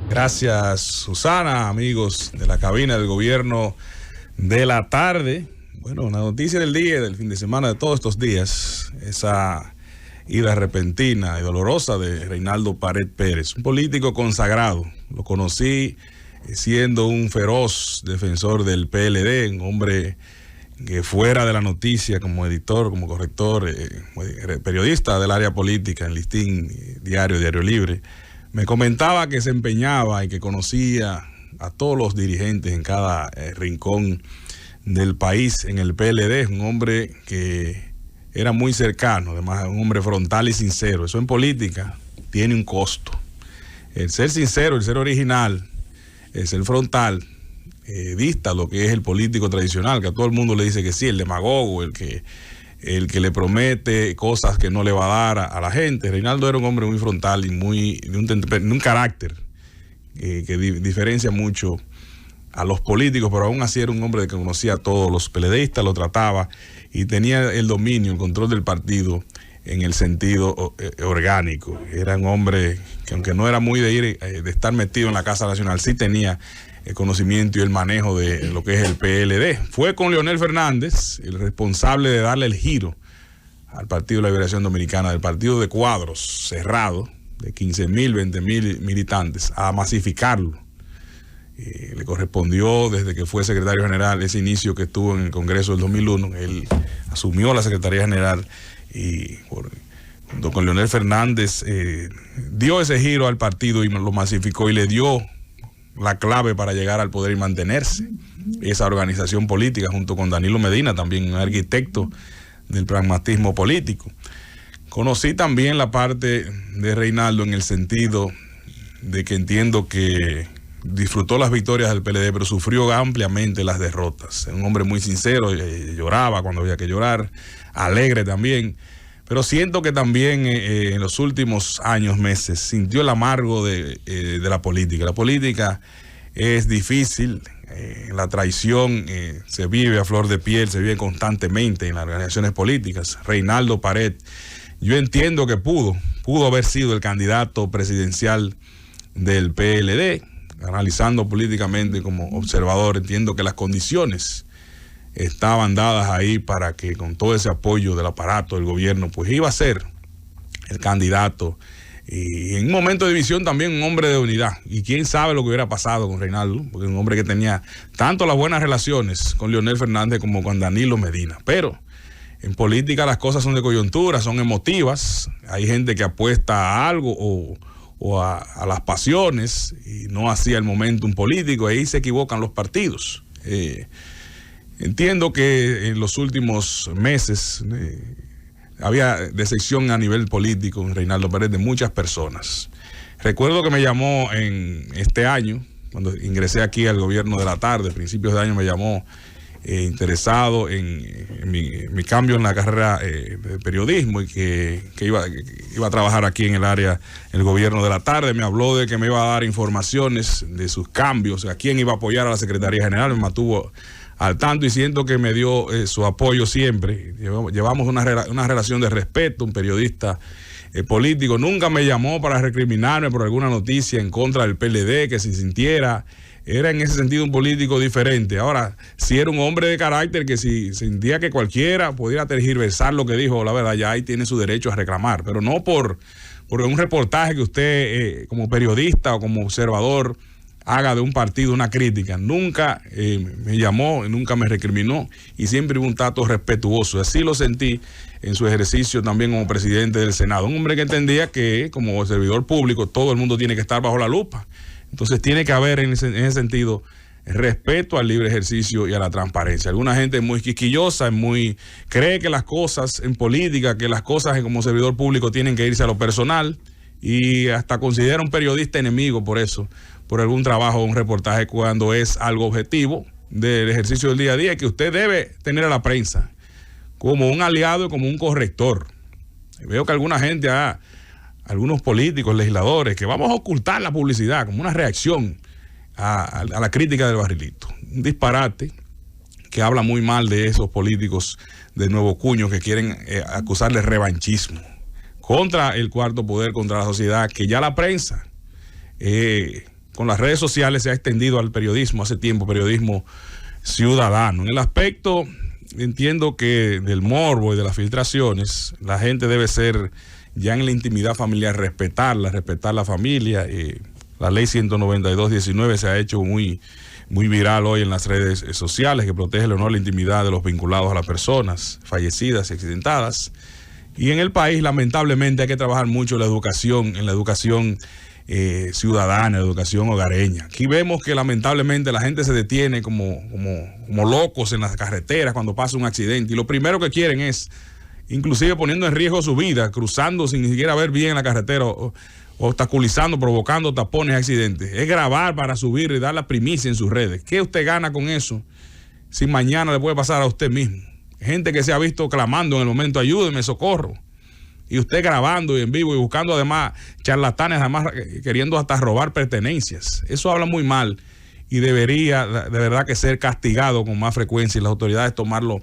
Gracias, Susana, amigos de la cabina del gobierno de la tarde. Bueno, la noticia del día, del fin de semana, de todos estos días, esa ida repentina y dolorosa de Reinaldo Pared Pérez, un político consagrado. Lo conocí siendo un feroz defensor del PLD, un hombre que fuera de la noticia como editor, como corrector, periodista del área política en Listín, Diario Libre. Me comentaba que se empeñaba y que conocía a todos los dirigentes en cada rincón del país en el PLD. Un hombre que era muy cercano, además un hombre frontal y sincero. Eso en política tiene un costo. El ser sincero, el ser original, el ser frontal, dista lo que es el político tradicional, que a todo el mundo le dice que sí, el demagogo, el que le promete cosas que no le va a dar a la gente. Reinaldo era un hombre muy frontal y de un carácter que diferencia mucho a los políticos, pero aún así era un hombre que conocía a todos los PLDistas, lo trataba y tenía el dominio, el control del partido en el sentido orgánico. Era un hombre que, aunque no era muy de estar metido en la Casa Nacional, sí tenía el conocimiento y el manejo de lo que es el PLD. Fue con Leonel Fernández el responsable de darle el giro al Partido de la Liberación Dominicana, del partido de cuadros cerrado, de 15,000, 20,000 militantes, a masificarlo. Le correspondió, desde que fue secretario general, ese inicio que estuvo en el Congreso del 2001. Él asumió la Secretaría General y junto con Leonel Fernández dio ese giro al partido y lo masificó y le dio la clave para llegar al poder y mantenerse esa organización política, junto con Danilo Medina, también un arquitecto del pragmatismo político. Conocí también la parte de Reinaldo en el sentido de que entiendo que disfrutó las victorias del PLD, pero sufrió ampliamente las derrotas. Un hombre muy sincero, lloraba cuando había que llorar, alegre también, pero siento que también en los últimos años, meses, sintió el amargo de la política. La política es difícil, la traición se vive a flor de piel, se vive constantemente en las organizaciones políticas. Reinaldo Pared, yo entiendo que pudo haber sido el candidato presidencial del PLD. Analizando políticamente como observador, entiendo que las condiciones estaban dadas ahí para que, con todo ese apoyo del aparato del gobierno, pues iba a ser el candidato. Y en un momento de división también un hombre de unidad. Y quién sabe lo que hubiera pasado con Reinaldo, porque es un hombre que tenía tanto las buenas relaciones con Leonel Fernández como con Danilo Medina. Pero en política las cosas son de coyuntura, son emotivas. Hay gente que apuesta a algo o a las pasiones y no hacia el momentum político. Ahí se equivocan los partidos. Entiendo que en los últimos meses había decepción a nivel político en Reinaldo Pérez de muchas personas. Recuerdo que me llamó en este año, cuando ingresé aquí al gobierno de la tarde, principios de año, me llamó interesado en mi cambio en la carrera de periodismo y que iba a trabajar aquí en el área del gobierno de la tarde. Me habló de que me iba a dar informaciones de sus cambios, a quién iba a apoyar a la Secretaría General, me mantuvo al tanto y siento que me dio su apoyo siempre. Llevamos una relación de respeto. Un periodista político nunca me llamó para recriminarme por alguna noticia en contra del PLD, que se sintiera. Era en ese sentido un político diferente. Ahora, si era un hombre de carácter que si sentía que cualquiera pudiera tergiversar lo que dijo, la verdad, ya ahí tiene su derecho a reclamar, pero no por un reportaje que usted como periodista o como observador haga de un partido una crítica. Nunca me llamó, nunca me recriminó y siempre hubo un trato respetuoso. Así lo sentí en su ejercicio también como presidente del Senado. Un hombre que entendía que como servidor público todo el mundo tiene que estar bajo la lupa. Entonces tiene que haber en ese sentido respeto al libre ejercicio y a la transparencia. Alguna gente es muy quisquillosa, cree que las cosas en política, que las cosas como servidor público tienen que irse a lo personal y hasta considera un periodista enemigo por eso, por algún trabajo o un reportaje, cuando es algo objetivo del ejercicio del día a día, que usted debe tener a la prensa como un aliado y como un corrector. Veo que alguna gente algunos políticos, legisladores, que vamos a ocultar la publicidad como una reacción a la crítica del barrilito. Un disparate que habla muy mal de esos políticos de nuevo cuño que quieren acusarle revanchismo contra el cuarto poder, contra la sociedad, que ya la prensa con las redes sociales se ha extendido al periodismo hace tiempo, periodismo ciudadano. En el aspecto, entiendo que del morbo y de las filtraciones, la gente debe ser, ya en la intimidad familiar, respetar la familia. La ley 192/19 se ha hecho muy viral hoy en las redes sociales, que protege el honor y la intimidad de los vinculados a las personas fallecidas y accidentadas. Y en el país, lamentablemente, hay que trabajar mucho en la educación ciudadana, en la educación hogareña. Aquí vemos que lamentablemente la gente se detiene como locos en las carreteras cuando pasa un accidente, y lo primero que quieren es, inclusive poniendo en riesgo su vida, cruzando sin ni siquiera ver bien la carretera, o obstaculizando, provocando tapones y accidentes. Es grabar para subir y dar la primicia en sus redes. ¿Qué usted gana con eso si mañana le puede pasar a usted mismo? Gente que se ha visto clamando en el momento, ayúdeme, socorro. Y usted grabando y en vivo y buscando además charlatanes, además queriendo hasta robar pertenencias. Eso habla muy mal y debería de verdad que ser castigado con más frecuencia y las autoridades tomarlo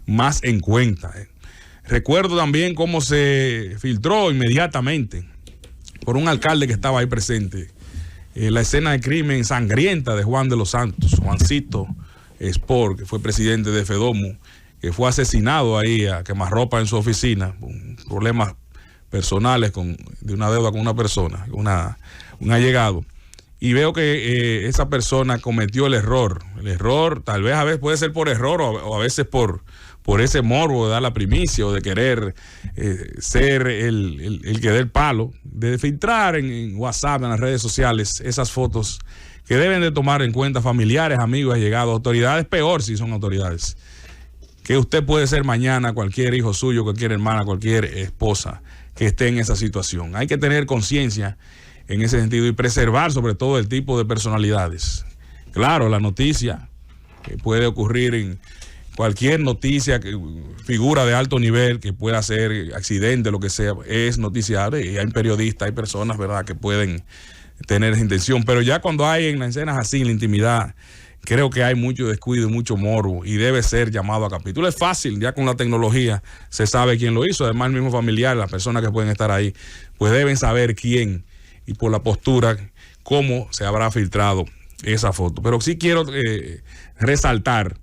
más en cuenta. Recuerdo también cómo se filtró inmediatamente por un alcalde que estaba ahí presente la escena de crimen sangrienta de Juan de los Santos, Juancito Sport, que fue presidente de FEDOMO, que fue asesinado ahí a quemarropa en su oficina, con problemas personales de una deuda con una persona, un allegado. Y veo que esa persona cometió el error. El error, tal vez a veces puede ser por error o a veces por ese morbo de dar la primicia o de querer ser el que dé el palo, de filtrar en WhatsApp, en las redes sociales, esas fotos que deben de tomar en cuenta familiares, amigos, allegados, autoridades, peor si son autoridades. Que usted puede ser mañana cualquier hijo suyo, cualquier hermana, cualquier esposa que esté en esa situación. Hay que tener conciencia en ese sentido y preservar sobre todo el tipo de personalidades. Claro, la noticia que puede ocurrir en cualquier noticia, figura de alto nivel que pueda ser accidente, lo que sea, es noticiable, y hay periodistas, hay personas, ¿verdad?, que pueden tener esa intención. Pero ya cuando hay en las escenas así, en la intimidad, creo que hay mucho descuido y mucho morbo y debe ser llamado a capítulo. Es fácil, ya con la tecnología se sabe quién lo hizo. Además, el mismo familiar, las personas que pueden estar ahí, pues deben saber quién y por la postura, cómo se habrá filtrado esa foto. Pero sí quiero resaltar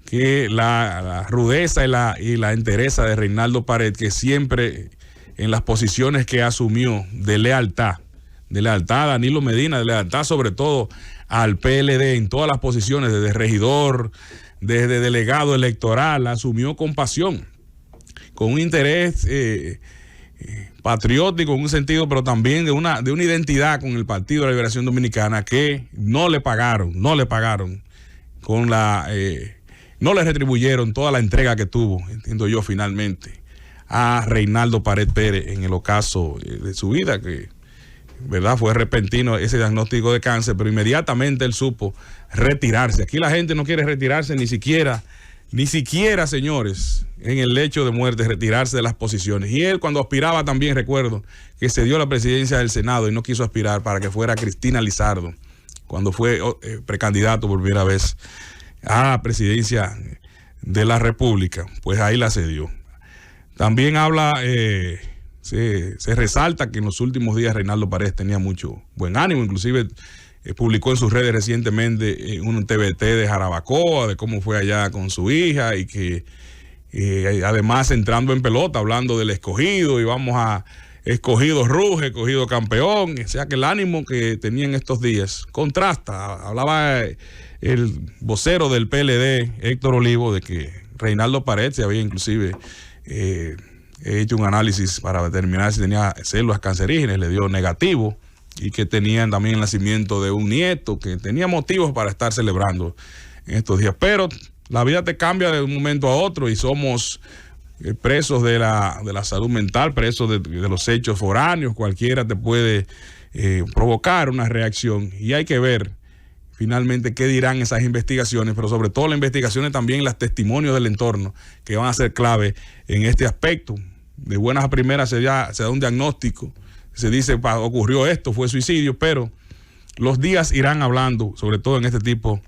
que la rudeza y la entereza de Reinaldo Pared, que siempre en las posiciones que asumió de lealtad a Danilo Medina, de lealtad sobre todo al PLD en todas las posiciones, desde regidor, desde delegado electoral, asumió con pasión, con un interés patriótico en un sentido, pero también de una identidad con el Partido de la Liberación Dominicana, que no le pagaron, no le retribuyeron toda la entrega que tuvo, entiendo yo, finalmente, a Reinaldo Pared Pérez en el ocaso de su vida, que verdad fue repentino ese diagnóstico de cáncer, pero inmediatamente él supo retirarse. Aquí la gente no quiere retirarse ni siquiera, señores, en el lecho de muerte, retirarse de las posiciones. Y él, cuando aspiraba también, recuerdo que se dio la presidencia del Senado y no quiso aspirar para que fuera Cristina Lizardo, cuando fue precandidato por primera vez a la presidencia de la República, pues ahí la cedió. También habla, se resalta que en los últimos días Reinaldo Pared tenía mucho buen ánimo, inclusive publicó en sus redes recientemente un TBT de Jarabacoa, de cómo fue allá con su hija, y que además entrando en pelota, hablando del escogido, y vamos a escogido ruge, escogido campeón. O sea que el ánimo que tenía en estos días contrasta. Hablaba el vocero del PLD, Héctor Olivo, de que Reinaldo Pared se había inclusive hecho un análisis para determinar si tenía células cancerígenas, le dio negativo, y que tenían también el nacimiento de un nieto, que tenía motivos para estar celebrando en estos días. Pero la vida te cambia de un momento a otro y somos presos de la salud mental, presos de los hechos foráneos. Cualquiera te puede provocar una reacción, y hay que ver finalmente qué dirán esas investigaciones, pero sobre todo las investigaciones también, los testimonios del entorno, que van a ser clave en este aspecto. De buenas a primeras se da un diagnóstico, se dice ocurrió esto, fue suicidio, pero los días irán hablando, sobre todo en este tipo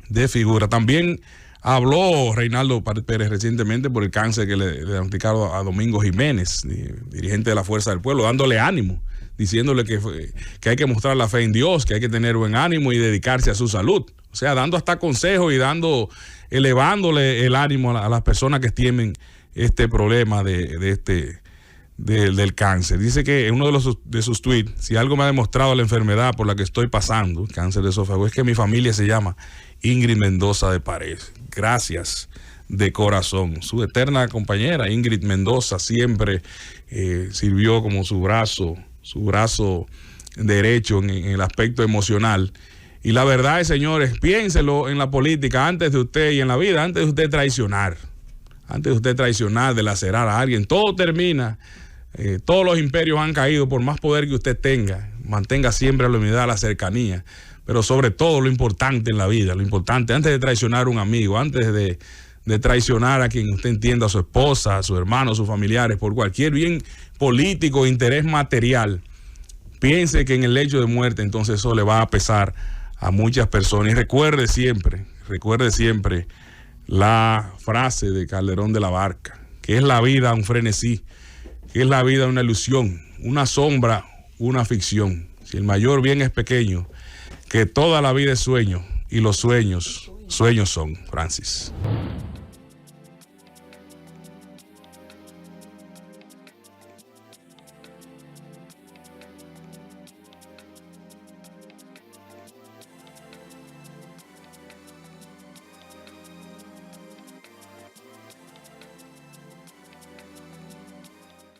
de figura. También habló Reinaldo Pérez recientemente por el cáncer que le diagnosticaron a Domingo Jiménez, dirigente de la Fuerza del Pueblo, dándole ánimo, diciéndole que hay que mostrar la fe en Dios, que hay que tener buen ánimo y dedicarse a su salud. O sea, dando hasta consejos y elevándole el ánimo a las personas que tienen este problema del cáncer. Dice que en uno de sus tweets, si algo me ha demostrado la enfermedad por la que estoy pasando, cáncer de esófago, es que mi familia se llama Ingrid Mendoza de Paredes. Gracias de corazón. Su eterna compañera Ingrid Mendoza siempre sirvió como su brazo derecho en el aspecto emocional. Y la verdad es, señores, piénselo en la política antes de usted y en la vida, antes de usted traicionar. Antes de usted traicionar, de lacerar a alguien, todo termina. Todos los imperios han caído por más poder que usted tenga. Mantenga siempre la unidad, la cercanía. Pero sobre todo lo importante en la vida, lo importante, antes de traicionar a un amigo, antes de traicionar a quien usted entienda, a su esposa, a su hermano, a sus familiares, por cualquier bien político, interés material, piense que en el lecho de muerte, entonces eso le va a pesar a muchas personas. Y recuerde siempre la frase de Calderón de la Barca, que es la vida un frenesí, que es la vida una ilusión, una sombra, una ficción. Si el mayor bien es pequeño, que toda la vida es sueño y los sueños son. Francis.